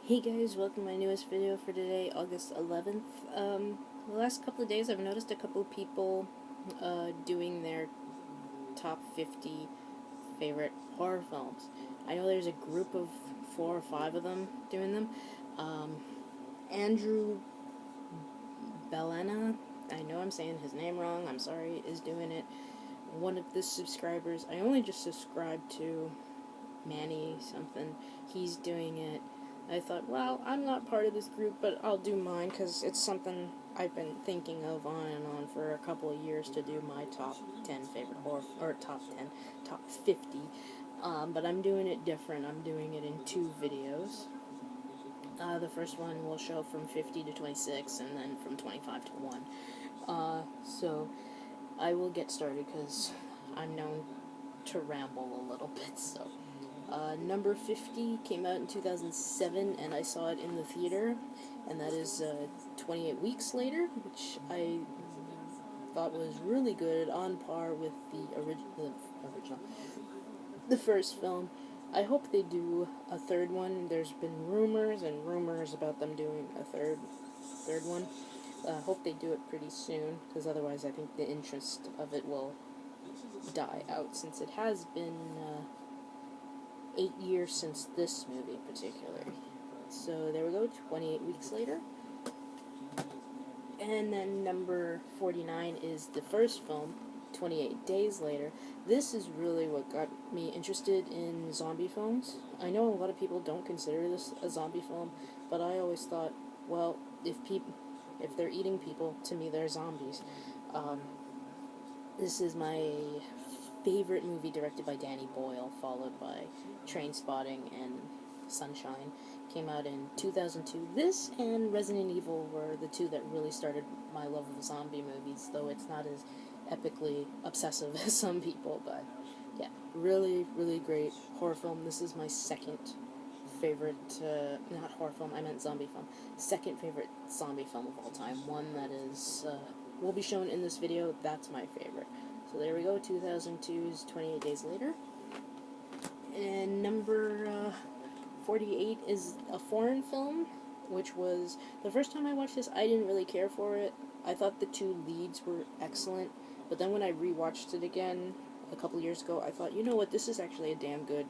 Hey guys, welcome to my newest video for today, August 11th. The last couple of days I've noticed a couple of people doing their top 50 favorite horror films. I know there's a group of 4 or 5 of them doing them. Andrew Bellena, I know I'm saying his name wrong, I'm sorry, is doing it. One of the subscribers, I only just subscribed to Manny something, he's doing it. I thought, well, I'm not part of this group, but I'll do mine because it's something I've been thinking of on and on for a couple of years to do my top 10 favorite horror, or top 10, top 50. But I'm doing it different. I'm doing it in 2 videos. The first one will show from 50 to 26, and then from 25 to 1. So I will get started because I'm known to ramble a little bit, so. Number 50 came out in 2007, and I saw it in the theater, and that is 28 Weeks Later, which I thought was really good, on par with the original, the first film. I hope they do a third one. There's been rumors and rumors about them doing a third one. I hope they do it pretty soon, because otherwise I think the interest of it will die out, since it has been 8 years since this movie particularly. So there we go, 28 Weeks Later. And then number 49 is the first film, 28 Days Later. This is really what got me interested in zombie films. I know a lot of people don't consider this a zombie film, but I always thought, well, if they're eating people, to me they're zombies. This is my favorite movie directed by Danny Boyle, followed by Trainspotting and Sunshine. Came out in 2002. This and Resident Evil were the 2 that really started my love of zombie movies, though it's not as epically obsessive as some people, but yeah, really, really great horror film. This is my second favorite, not horror film, I meant zombie film. Second favorite zombie film of all time. One that is, will be shown in this video. That's my favorite. So there we go, 2002's 28 Days Later. And number 48 is a foreign film, which was, the first time I watched this, I didn't really care for it. I thought the 2 leads were excellent, but then when I rewatched it again a couple years ago, I thought, you know what, this is actually a damn good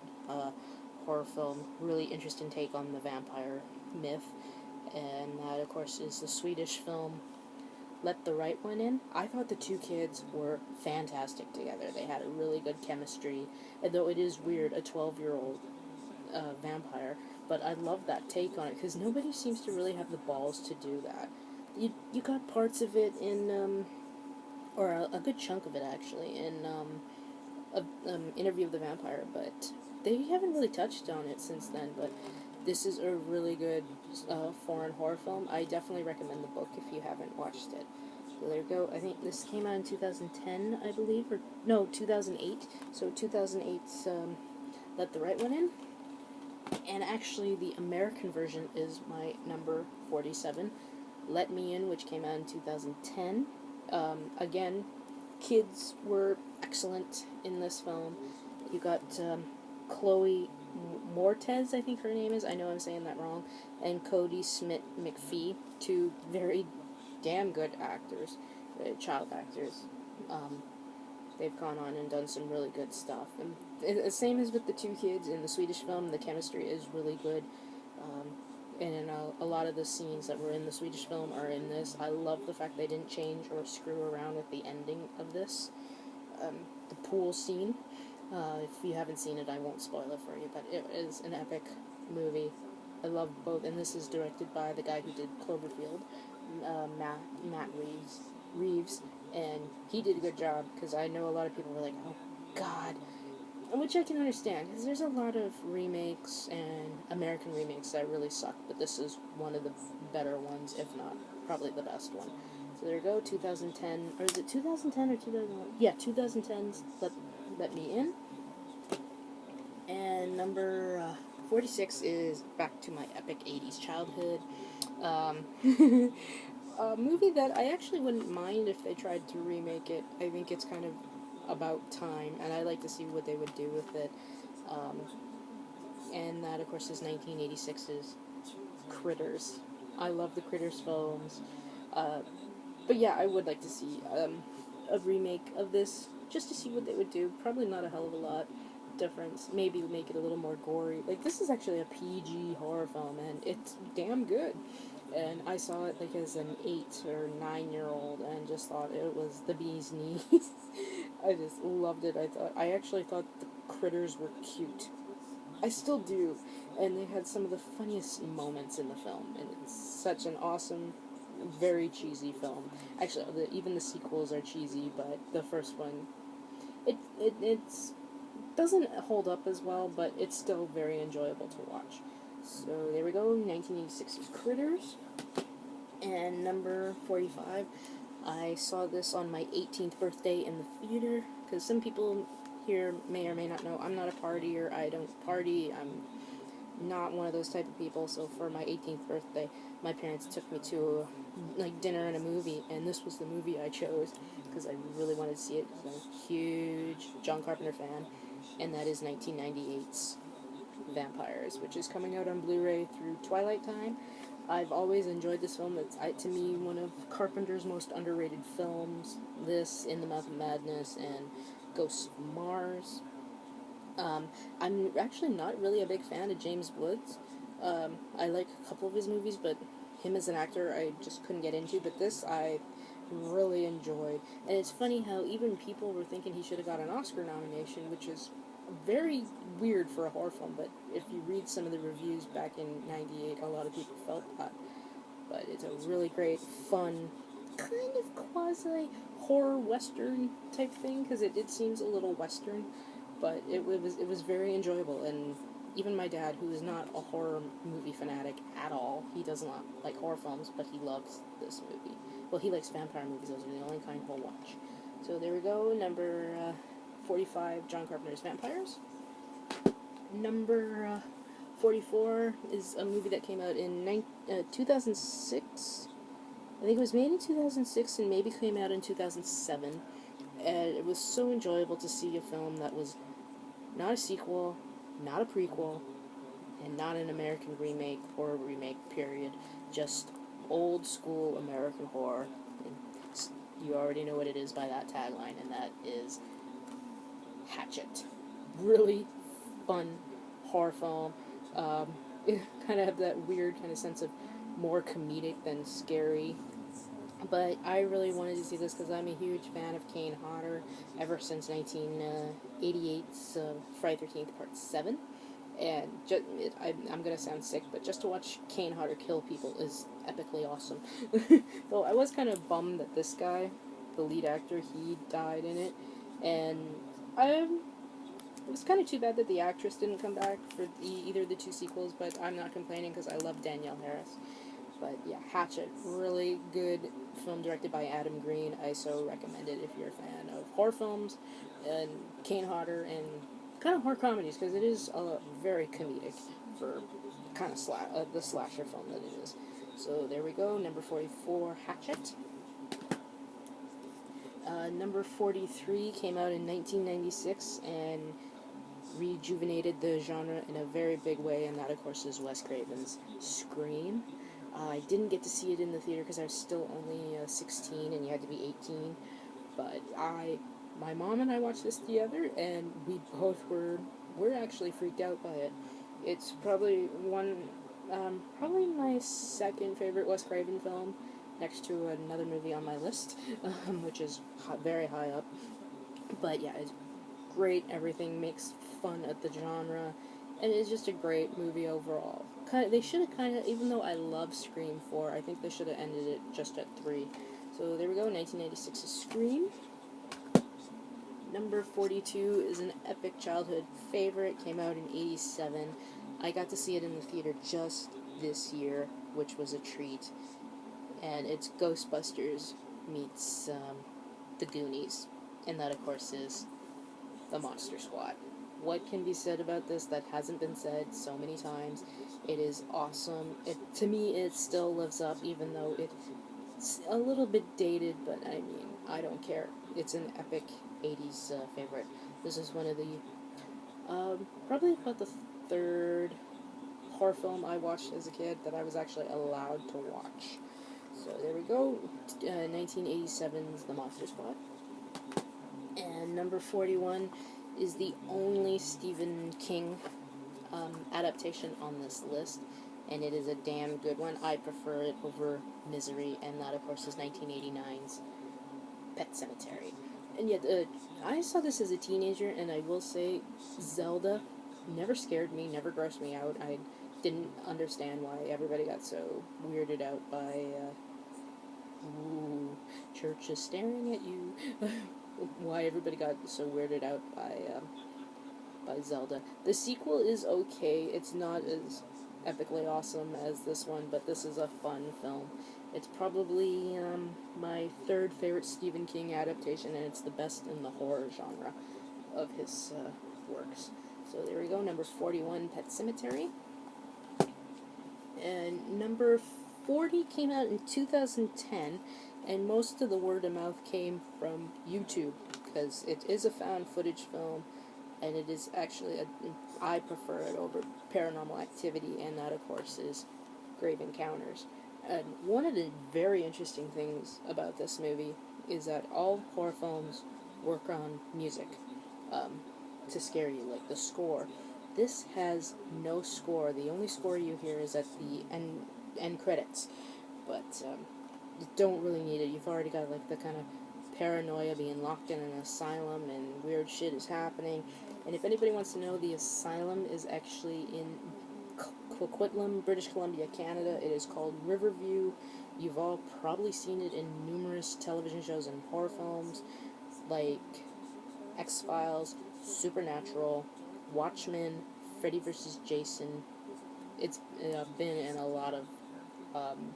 horror film. Really interesting take on the vampire myth. And that, of course, is the Swedish film Let the Right One In. I thought the 2 kids were fantastic together. They had a really good chemistry, and though it is weird, a 12-year-old vampire, but I love that take on it, because nobody seems to really have the balls to do that. You got parts of it in, or a good chunk of it actually, in Interview with the Vampire, but they haven't really touched on it since then. But this is a really good foreign horror film. I definitely recommend the book if you haven't watched it. So there you go. I think this came out in 2010, I believe, or no, 2008. So 2008's Let the Right One In. And actually, the American version is my number 47, Let Me In, which came out in 2010. Again, kids were excellent in this film. You got Chloe Moretz, I think her name is. I know I'm saying that wrong. And Cody Smith McPhee, 2 very damn good actors, child actors. They've gone on and done some really good stuff. And the same as with the 2 kids in the Swedish film, the chemistry is really good. And a lot of the scenes that were in the Swedish film are in this. I love the fact they didn't change or screw around with the ending of this. The pool scene, if you haven't seen it, I won't spoil it for you, but it is an epic movie. I love both, and this is directed by the guy who did Cloverfield, Matt Reeves, and he did a good job, because I know a lot of people were like, oh god, which I can understand, because there's a lot of remakes and American remakes that really suck, but this is one of the better ones, if not probably the best one. So there you go, 2010, or is it 2010 or 2001? Yeah, 2010's Let Me In. And number 46 is back to my epic 80s childhood. A movie that I actually wouldn't mind if they tried to remake it. I think it's kind of about time, and I'd like to see what they would do with it. And that, of course, is 1986's Critters. I love the Critters films. Uh, but yeah, I would like to see a remake of this just to see what they would do. Probably not a hell of a lot difference. Maybe make it a little more gory. Like, this is actually a PG horror film, and it's damn good. And I saw it like as an 8 or 9 year old, and just thought it was the bee's knees. I just loved it. I actually thought the critters were cute. I still do, and they had some of the funniest moments in the film, and it's such an awesome, very cheesy film. Actually, even the sequels are cheesy, but the first one, it's doesn't hold up as well, but it's still very enjoyable to watch. So there we go, 1986's Critters. And number 45, I saw this on my 18th birthday in the theater, because some people here may or may not know I'm not a partier. I don't party. I'm not one of those type of people. So for my 18th birthday, my parents took me to like dinner and a movie, and this was the movie I chose because I really wanted to see it. I'm a huge John Carpenter fan, and that is 1998's Vampires, which is coming out on Blu-ray through Twilight Time. I've always enjoyed this film. It's, to me, one of Carpenter's most underrated films. This, In the Mouth of Madness, and Ghosts of Mars. I'm actually not really a big fan of James Woods. I like a couple of his movies, but him as an actor I just couldn't get into. But this I really enjoyed. And it's funny how even people were thinking he should have got an Oscar nomination, which is very weird for a horror film, but if you read some of the reviews back in 98, a lot of people felt that. But it's a really great, fun, kind of quasi-horror western type thing, because it seems a little western, but it was very enjoyable. And even my dad, who is not a horror movie fanatic at all, he does not like horror films, but he loves this movie. Well, he likes vampire movies. Those are the only kind he'll watch. So there we go, number 45, John Carpenter's Vampires. Number 44 is a movie that came out in 2006. I think it was made in 2006 and maybe came out in 2007. And it was so enjoyable to see a film that was not a sequel, not a prequel, and not an American remake, horror remake, period. Just old school American horror. And you already know what it is by that tagline, and that is Hatchet. Really fun horror film. It kind of have that weird kind of sense of more comedic than scary. But I really wanted to see this because I'm a huge fan of Kane Hodder ever since 1988's Friday 13th Part 7. And I'm going to sound sick, but just to watch Kane Hodder kill people is epically awesome. Though I was kind of bummed that this guy, the lead actor, he died in it. And it was kind of too bad that the actress didn't come back for either of the two sequels, but I'm not complaining because I love Danielle Harris. But yeah, Hatchet, really good film directed by Adam Green. I so recommend it if you're a fan of horror films and Kane Hodder and kind of horror comedies, because it is very comedic for kind of the slasher film that it is. So there we go, number 44, Hatchet. Number 43 came out in 1996 and rejuvenated the genre in a very big way, and that, of course, is Wes Craven's Scream. I didn't get to see it in the theater because I was still only 16 and you had to be 18, but my mom and I watched this together, and we both were actually freaked out by it. It's probably probably my second favorite Wes Craven film, next to another movie on my list, which is very high up. But yeah, it's great. Everything makes fun at the genre, and it's just a great movie overall. They should have even though I love Scream 4, I think they should have ended it just at 3. So there we go, 1996's Scream. Number 42 is an epic childhood favorite, came out in 87. I got to see it in the theater just this year, which was a treat. And it's Ghostbusters meets The Goonies. And that, of course, is The Monster Squad. What can be said about this that hasn't been said so many times? It is awesome. To me, it still lives up, even though it's a little bit dated, but I mean, I don't care. It's an epic 80s favorite. This is one of the, probably about the third horror film I watched as a kid that I was actually allowed to watch. So there we go, 1987's The Monster Squad. And number 41 is the only Stephen King adaptation on this list, and it is a damn good one. I prefer it over Misery, and that, of course, is 1989's Pet Sematary. And yet, I saw this as a teenager, and I will say, Zelda never scared me, never grossed me out. I didn't understand why everybody got so weirded out by, ooh, church is staring at you. Why everybody got so weirded out by Zelda. The sequel is okay. It's not as epically awesome as this one, but this is a fun film. It's probably my third favorite Stephen King adaptation, and it's the best in the horror genre of his works. So there we go, number 41, Pet Sematary. And number 40 came out in 2010, and most of the word of mouth came from YouTube, because it is a found footage film, and it is actually, I prefer it over Paranormal Activity, and that, of course, is Grave Encounters. And one of the very interesting things about this movie is that all horror films work on music to scare you, like the score. This has no score. The only score you hear is at the end credits, but you don't really need it. You've already got like the kind of paranoia, being locked in an asylum, and weird shit is happening. And if anybody wants to know, the asylum is actually in Coquitlam, British Columbia, Canada. It is called Riverview. You've all probably seen it in numerous television shows and horror films, like X-Files, Supernatural, Watchmen, Freddy vs. Jason. It's been in a lot of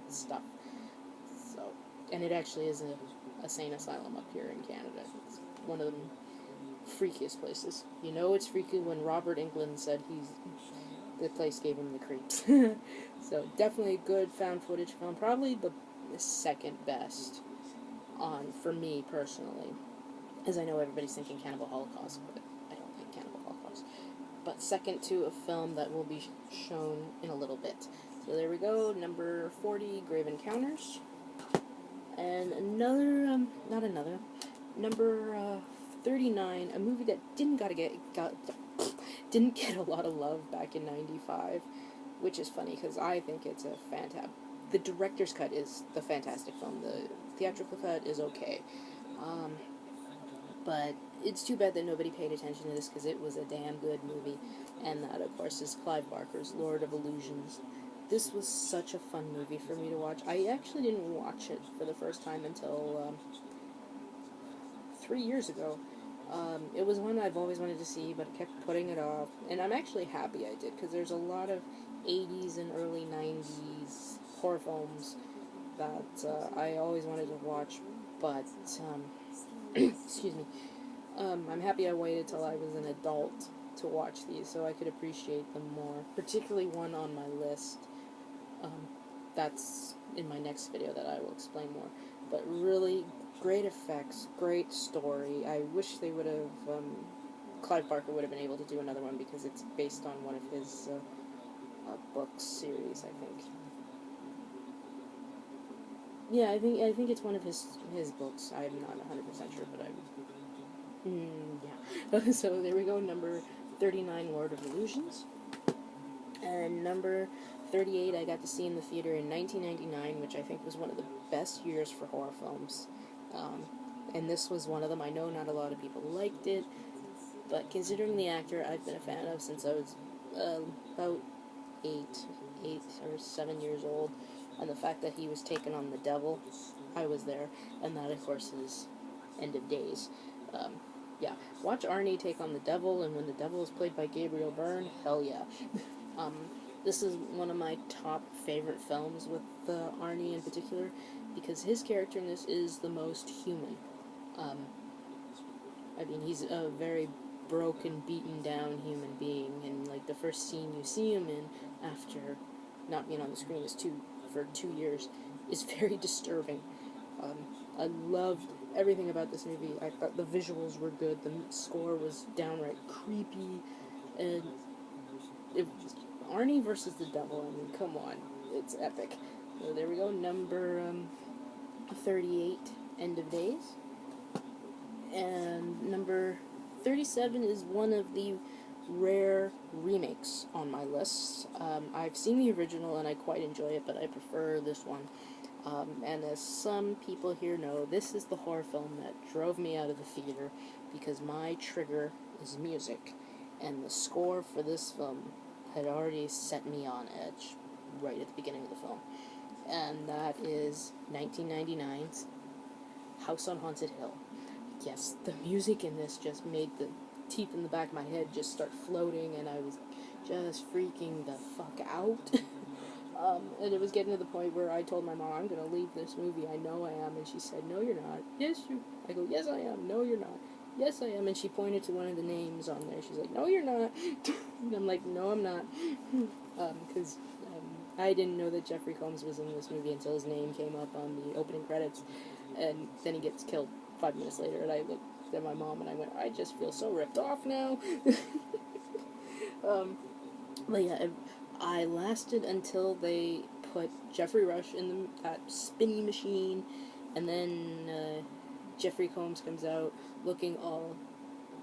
stuff. So, and it actually is a sane asylum up here in Canada. It's one of the freakiest places. You know it's freaky when Robert Englund said the place gave him the creeps. So definitely a good found footage film. Probably the second best for me personally. As I know everybody's thinking Cannibal Holocaust, but I don't think Cannibal Holocaust. But second to a film that will be shown in a little bit. So there we go, number 40, Grave Encounters. And number 39, a movie that didn't get a lot of love back in 95, which is funny because I think it's a fantastic. The director's cut is the fantastic film. The theatrical cut is okay. But it's too bad that nobody paid attention to this because it was a damn good movie. And that, of course, is Clive Barker's Lord of Illusions. This was such a fun movie for me to watch. I actually didn't watch it for the first time until 3 years ago. It was one I've always wanted to see, but I kept putting it off. And I'm actually happy I did, because there's a lot of 80s and early 90s horror films that I always wanted to watch, but, excuse me, I'm happy I waited till I was an adult to watch these so I could appreciate them more, particularly one on my list. That's in my next video that I will explain more. But really great effects, great story. I wish they would have, Clive Barker would have been able to do another one because it's based on one of his book series, I think. Yeah, I think it's one of his books. I'm not 100% sure, but yeah. So there we go, number 39, Lord of Illusions. And number 38, I got to see in the theater in 1999, which I think was one of the best years for horror films. And this was one of them. I know not a lot of people liked it, but considering the actor I've been a fan of since I was about 8 or 7 years old, and the fact that he was taken on the devil, I was there, and that, of course, is End of Days. Yeah, watch Arnie take on the devil, and when the devil is played by Gabriel Byrne, hell yeah. This is one of my top favorite films with Arnie in particular, because his character in this is the most human. I mean, he's a very broken, beaten down human being, and like the first scene you see him in after not being on the screen for 2 years is very disturbing. I loved everything about this movie. I thought the visuals were good, the score was downright creepy, and Arnie versus the Devil. I mean, come on, it's epic. So there we go, number 38, End of Days. And number 37 is one of the rare remakes on my list. I've seen the original and I quite enjoy it, but I prefer this one. And as some people here know, this is the horror film that drove me out of the theater because my trigger is music. And the score for this film had already set me on edge right at the beginning of the film. And that is 1999's House on Haunted Hill. Yes, the music in this just made the teeth in the back of my head just start floating, and I was just freaking the fuck out. And it was getting to the point where I told my mom, I'm going to leave this movie, I know I am, and she said, no you're not. Yes, you. I go, yes I am. No you're not. Yes I am, and she pointed to one of the names on there. She's like, no you're not. And I'm like, no I'm not. Because I didn't know that Jeffrey Combs was in this movie until his name came up on the opening credits, and then he gets killed 5 minutes later, and I looked at my mom and I went, I just feel so ripped off now. But yeah, I lasted until they put Jeffrey Rush in that spinny machine, and then Jeffrey Combs comes out looking all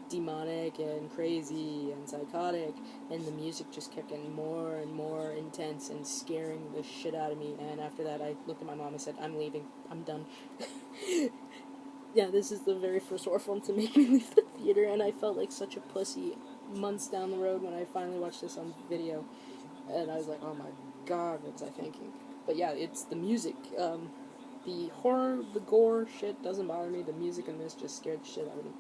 demonic and crazy and psychotic, and the music just kept getting more and more intense and scaring the shit out of me. And after that, I looked at my mom and said, I'm leaving. I'm done. Yeah, this is the very first horror film to make me leave the theater, and I felt like such a pussy months down the road when I finally watched this on video. And I was like, oh my god, what was I thinking? But yeah, it's the music. The horror, the gore shit doesn't bother me. The music in this just scared the shit out of me.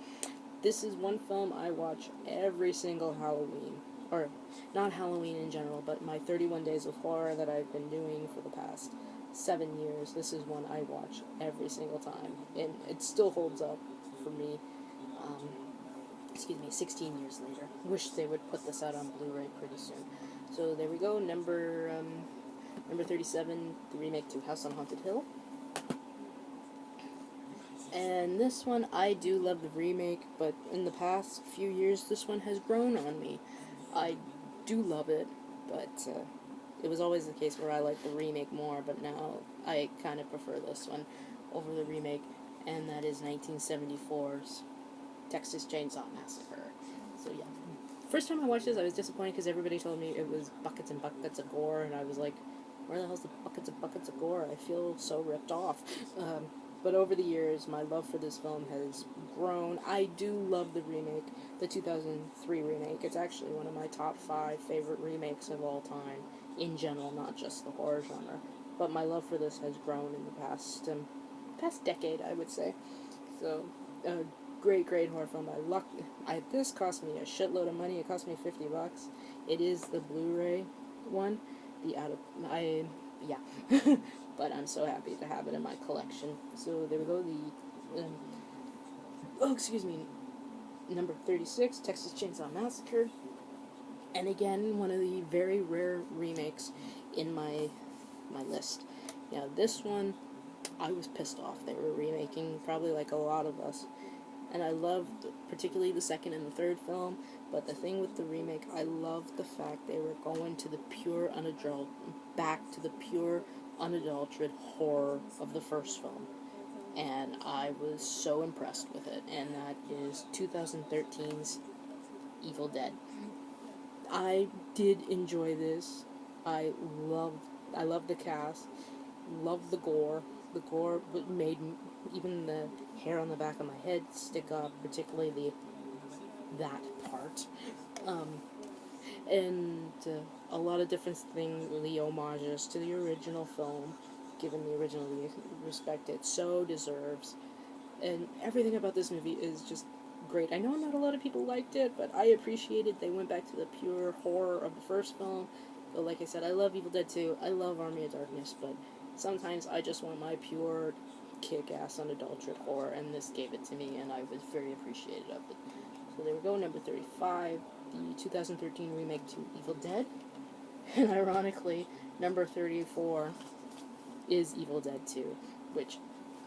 This is one film I watch every single Halloween. Or, not Halloween in general, but my 31 Days of Horror that I've been doing for the past 7 years. This is one I watch every single time. And it still holds up for me. 16 years later. Wish they would put this out on Blu-ray pretty soon. So there we go, number 37, the remake to House on Haunted Hill. And this one, I do love the remake, but in the past few years, this one has grown on me. I do love it, but it was always the case where I like the remake more, but now I kind of prefer this one over the remake, and that is 1974's Texas Chainsaw Massacre. So yeah. First time I watched this, I was disappointed because everybody told me it was buckets and buckets of gore, and I was like, where the hell's the buckets and buckets of gore? I feel so ripped off. But over the years, my love for this film has grown. I do love the remake, the 2003 remake. It's actually one of my top 5 favorite remakes of all time, in general, not just the horror genre. But my love for this has grown in the past decade, I would say. So, great horror film. This cost me a shitload of money. It cost me $50. It is the Blu-ray one. But I'm so happy to have it in my collection. So there we go. Number 36, Texas Chainsaw Massacre. And again, one of the very rare remakes in my list. Now this one, I was pissed off. They were remaking, probably like a lot of us. And I loved particularly the second and the third film, but the thing with the remake, I loved the fact they were going to the back to the pure, unadulterated horror of the first film. And I was so impressed with it, and that is 2013's Evil Dead. I did enjoy this. I loved the cast, loved the gore. The gore made even the hair on the back of my head stick up, particularly that part. And a lot of different things, the homages to the original film, given the original respect it so deserves. And everything about this movie is just great. I know not a lot of people liked it, but I appreciated they went back to the pure horror of the first film. But like I said, I love Evil Dead 2, I love Army of Darkness, but sometimes I just want my pure, kick-ass, unadulterated horror, and this gave it to me, and I was very appreciative of it. So there we go, number 35, the 2013 remake to Evil Dead. And ironically, number 34 is Evil Dead 2, which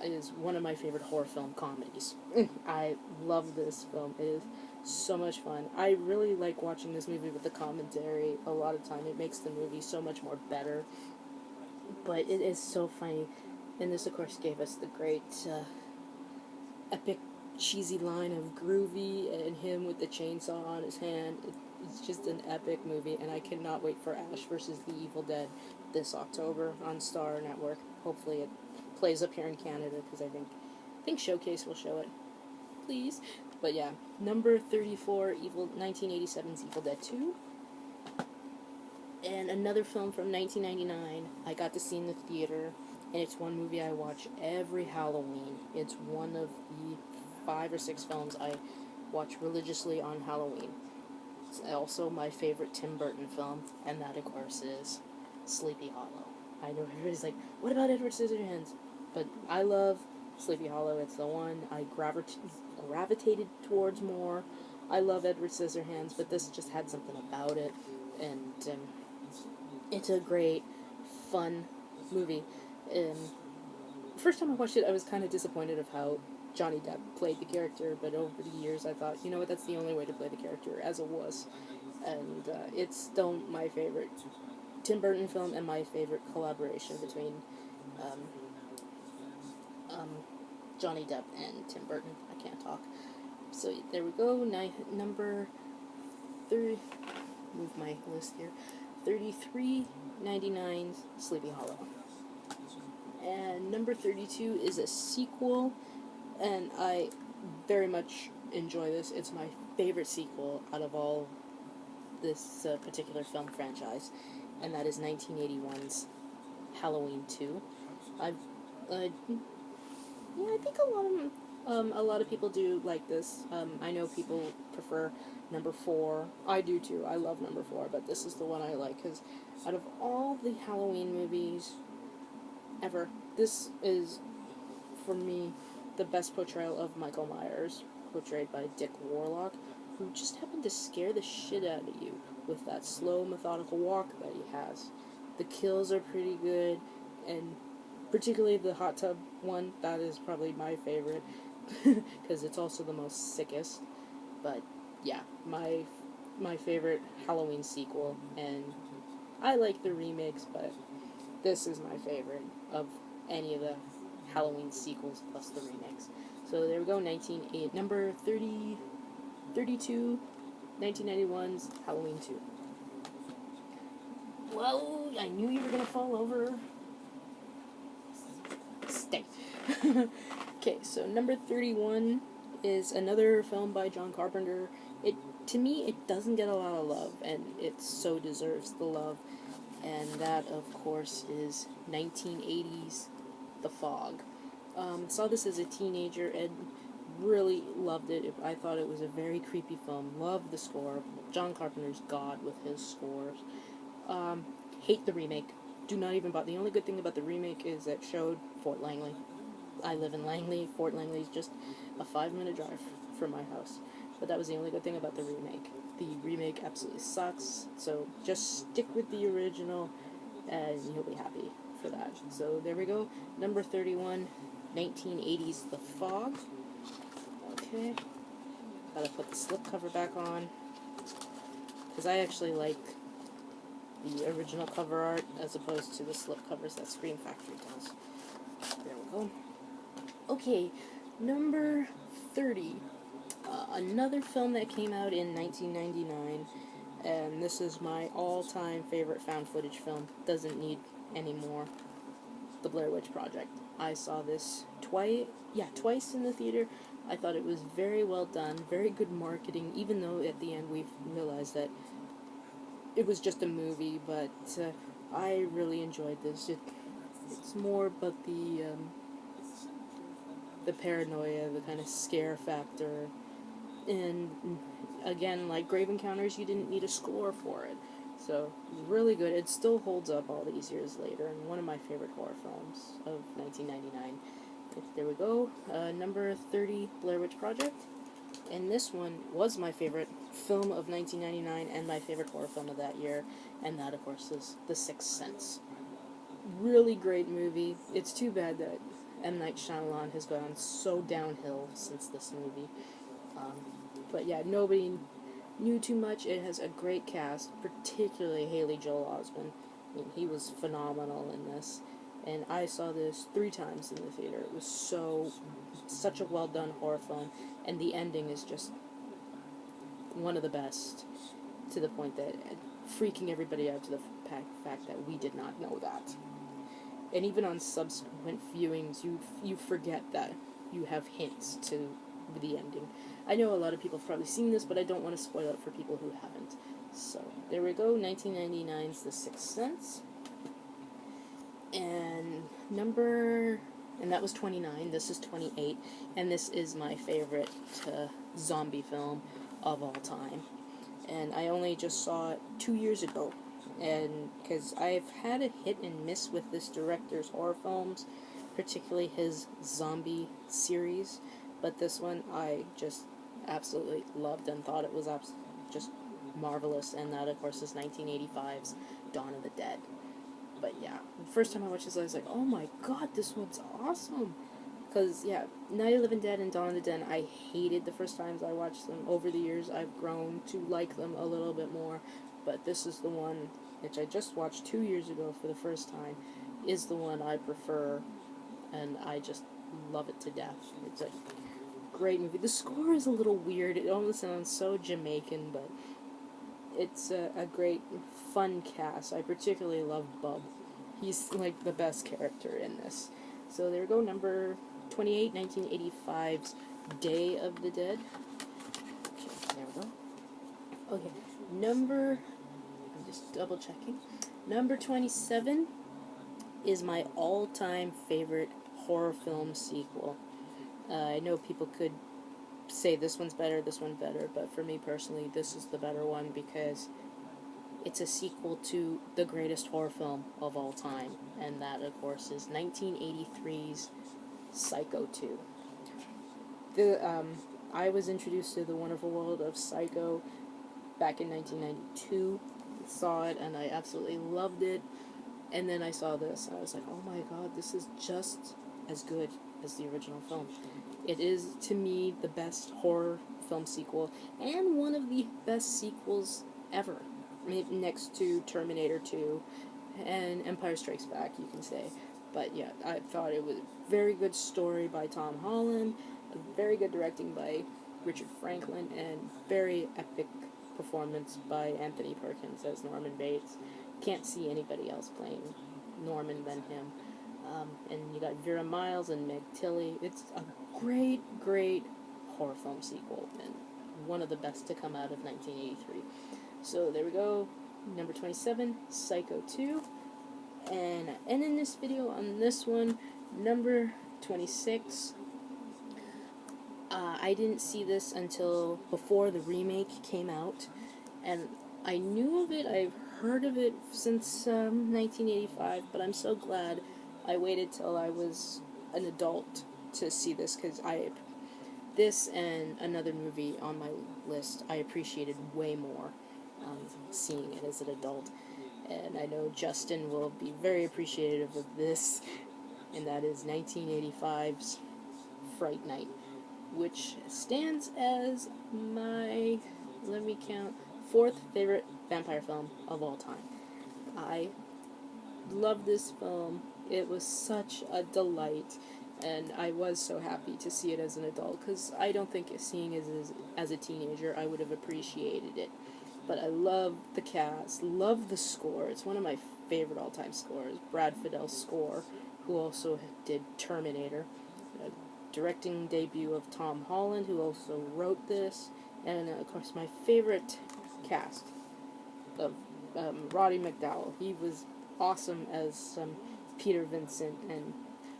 is one of my favorite horror film comedies. I love this film. It is so much fun. I really like watching this movie with the commentary. A lot of time, it makes the movie so much more better. But it is so funny, and this, of course, gave us the great, epic, cheesy line of Groovy and him with the chainsaw on his hand. It's just an epic movie, and I cannot wait for Ash versus the Evil Dead this October on Star Network. Hopefully, it plays up here in Canada because I think Showcase will show it. Please. But yeah, number 34, 1987's Evil Dead 2. And another film from 1999 I got to see in the theater, and it's one movie I watch every Halloween. It's one of the 5 or 6 films I watch religiously on Halloween. It's also my favorite Tim Burton film, and that, of course, is Sleepy Hollow. I know everybody's like, what about Edward Scissorhands? But I love Sleepy Hollow. It's the one I gravitated towards more. I love Edward Scissorhands, but this just had something about it, and it's a great, fun movie. First time I watched it, I was kind of disappointed of how Johnny Depp played the character, but over the years I thought, you know what, that's the only way to play the character, as a wuss. And it's still my favorite Tim Burton film and my favorite collaboration between Johnny Depp and Tim Burton. I can't talk. So there we go. Number 30. Move my list here. 33.99's Sleepy Hollow. And number 32 is a sequel, and I very much enjoy this. It's my favorite sequel out of all this particular film franchise, and that is 1981's Halloween 2. I think a lot of people do like this. I know people prefer number 4. I do too. I love number 4, but this is the one I like because out of all the Halloween movies ever, this is, for me, the best portrayal of Michael Myers, portrayed by Dick Warlock, who just happened to scare the shit out of you with that slow, methodical walk that he has. The kills are pretty good, and particularly the hot tub one, that is probably my favorite, because it's also the most sickest. But yeah, my favorite Halloween sequel, and I like the remakes, but this is my favorite of any of the Halloween sequels plus the remakes. So there we go, number 32, 1991's Halloween 2. Well, I knew you were going to fall over. Stay. Okay, so number 31 is another film by John Carpenter. To me, it doesn't get a lot of love, and it so deserves the love. And that, of course, is 1980's The Fog. Saw this as a teenager and really loved it. I thought it was a very creepy film. Loved the score. John Carpenter's God with his scores. Hate the remake. Do not even bother. The only good thing about the remake is it showed Fort Langley. I live in Langley. Fort Langley is just a 5-minute drive from my house. But that was the only good thing about the remake. The remake absolutely sucks, so just stick with the original, and you'll be happy for that. So there we go. Number 31, 1980's The Fog. Okay. Gotta put the slipcover back on, because I actually like the original cover art as opposed to the slipcovers that Scream Factory does. There we go. Okay, number 30. Another film that came out in 1999, and this is my all-time favorite found footage film. Doesn't need any more. The Blair Witch Project. I saw this twice in the theater. I thought it was very well done, very good marketing, even though at the end we've realized that it was just a movie, but I really enjoyed this. It's more about the paranoia, the kind of scare factor. And again, like Grave Encounters, you didn't need a score for it. So, really good. It still holds up all these years later, and one of my favorite horror films of 1999. There we go. Number 30, Blair Witch Project. And this one was my favorite film of 1999 and my favorite horror film of that year. And that, of course, is The Sixth Sense. Really great movie. It's too bad that M. Night Shyamalan has gone so downhill since this movie. But yeah, nobody knew too much. It has a great cast, particularly Haley Joel Osment. I mean, he was phenomenal in this. And I saw this 3 times in the theater. It was such a well done horror film, and the ending is just one of the best, to the point that freaking everybody out to the fact that we did not know that. And even on subsequent viewings, you forget that you have hints to the ending. I know a lot of people have probably seen this, but I don't want to spoil it for people who haven't. So, there we go, 1999's The Sixth Sense. And that was 29, this is 28, and this is my favorite zombie film of all time. And I only just saw it 2 years ago, and because I've had a hit and miss with this director's horror films, particularly his zombie series, but this one I just absolutely loved and thought it was just marvelous, and that of course is 1985's Dawn of the Dead. But yeah, the first time I watched this I was like, oh my god, this one's awesome! Because, yeah, Night of the Living Dead and Dawn of the Dead, I hated the first times I watched them. Over the years, I've grown to like them a little bit more. But this is the one, which I just watched 2 years ago for the first time, is the one I prefer. And I just love it to death. It's a great movie. The score is a little weird. It almost sounds so Jamaican, but it's a great, fun cast. I particularly love Bub. He's, like, the best character in this. So there we go, number 28, 1985's Day of the Dead. Okay, there we go. Okay, I'm just double checking. Number 27 is my all-time favorite horror film sequel. I know people could say this one's better, but for me personally, this is the better one because it's a sequel to the greatest horror film of all time, and that, of course, is 1983's Psycho 2. I was introduced to The Wonderful World of Psycho back in 1992. Saw it, and I absolutely loved it. And then I saw this, and I was like, oh my god, this is just as good as the original film. It is, to me, the best horror film sequel, and one of the best sequels ever. Next to Terminator 2 and Empire Strikes Back, you can say. But yeah, I thought it was a very good story by Tom Holland, a very good directing by Richard Franklin, and very epic performance by Anthony Perkins as Norman Bates. Can't see anybody else playing Norman than him. And you got Vera Miles and Meg Tilly. It's a great, great horror film sequel, and one of the best to come out of 1983. So there we go, number 27, Psycho 2, and ending this video on this one, number 26. I didn't see this until before the remake came out, and I knew of it, I've heard of it since 1985, but I'm so glad I waited till I was an adult to see this, because this and another movie on my list I appreciated way more. Seeing it as an adult, and I know Justin will be very appreciative of this, and that is 1985's Fright Night, which stands as my, let me count, 4th favorite vampire film of all time. I love this film. It was such a delight, and I was so happy to see it as an adult, because I don't think seeing it as a teenager I would have appreciated it. But I love the cast, love the score. It's one of my favorite all-time scores. Brad Fiddel's score, who also did Terminator. A directing debut of Tom Holland, who also wrote this. And, of course, my favorite cast of Roddy McDowall. He was awesome as Peter Vincent, and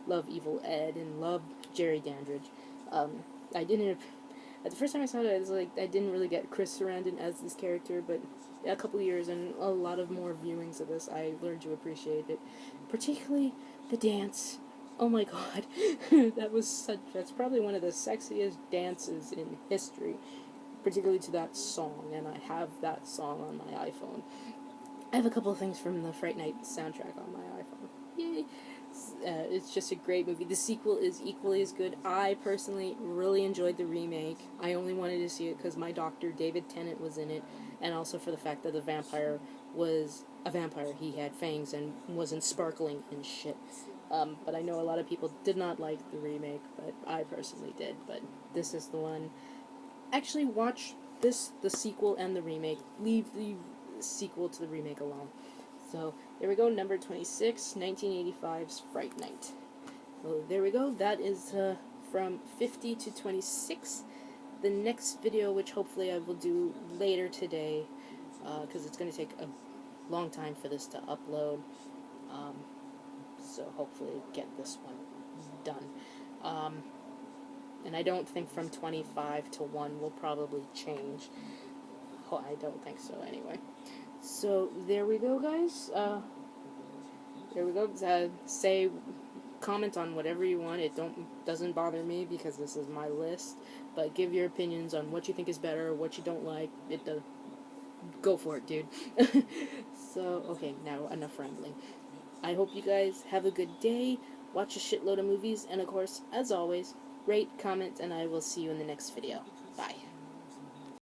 love Evil Ed, and love Jerry Dandridge. At the first time I saw it, I was like, I didn't really get Chris Sarandon as this character, but a couple of years and a lot of more viewings of this, I learned to appreciate it. Particularly the dance. Oh my god. That's probably one of the sexiest dances in history. Particularly to that song, and I have that song on my iPhone. I have a couple of things from the Fright Night soundtrack on my iPhone. Yay! It's just a great movie. The sequel is equally as good. I personally really enjoyed the remake. I only wanted to see it because my doctor, David Tennant, was in it, and also for the fact that the vampire was a vampire. He had fangs and wasn't sparkling and shit. But I know a lot of people did not like the remake, but I personally did. But this is the one. Actually, watch the sequel and the remake. Leave the sequel to the remake alone. So, there we go, number 26, 1985's Fright Night. So, there we go, that is from 50 to 26. The next video, which hopefully I will do later today, because it's going to take a long time for this to upload. So, hopefully get this one done. And I don't think from 25 to 1 will probably change. Oh, I don't think so, anyway. So, there we go, guys. There we go. Comment on whatever you want. It doesn't bother me because this is my list. But give your opinions on what you think is better, what you don't like. Go for it, dude. So, okay, now enough rambling. I hope you guys have a good day. Watch a shitload of movies. And, of course, as always, rate, comment, and I will see you in the next video. Bye.